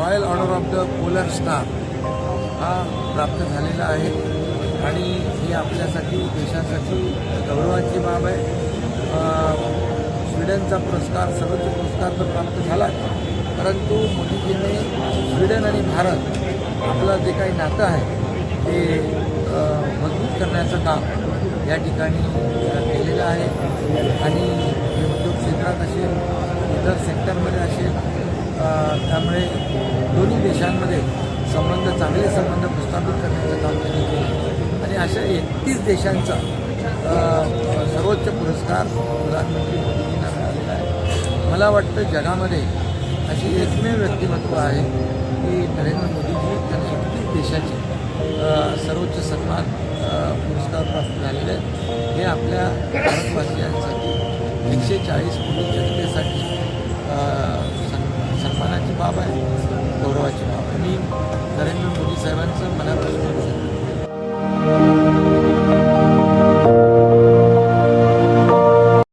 Royal order of the polar star हा प्राप्त झालेला आहे आणि ही आपल्यासाठी देशासाठी गौरवाची बाब आहे. स्वीडनचा पुरस्कार सर्वोच्च पुरस्कार तर प्राप्त झाला, परंतु मोदीजींनी स्वीडन आणि भारत आपलं जे काही नातं आहे ते मजबूत करण्याचं काम या ठिकाणी केलेलं आहे आणि उद्योग क्षेत्रात असेल, इतर सेक्टरमध्ये असेल, त्यामुळे दोन्ही देशांमध्ये चांगले संबंध प्रस्थापित करण्याचं काम त्यांनी केलं आणि अशा 31 देशांचा सर्वोच्च पुरस्कार प्रधानमंत्री मोदीजींना मिळालेला आहे. मला वाटतं जगामध्ये अशी एकमेव व्यक्तिमत्व आहे की नरेंद्र मोदीजी त्यांनी 31 देशाचे सर्वोच्च सन्मान पुरस्कार प्राप्त झालेले आहेत. हे आपल्या भारतवासियांसाठी 140 कोटी जनतेसाठी सन्मानाची बाब आहे, गौरवाची बाब आहे. मी नरेंद्र मोदी साहेबांचं मनापासून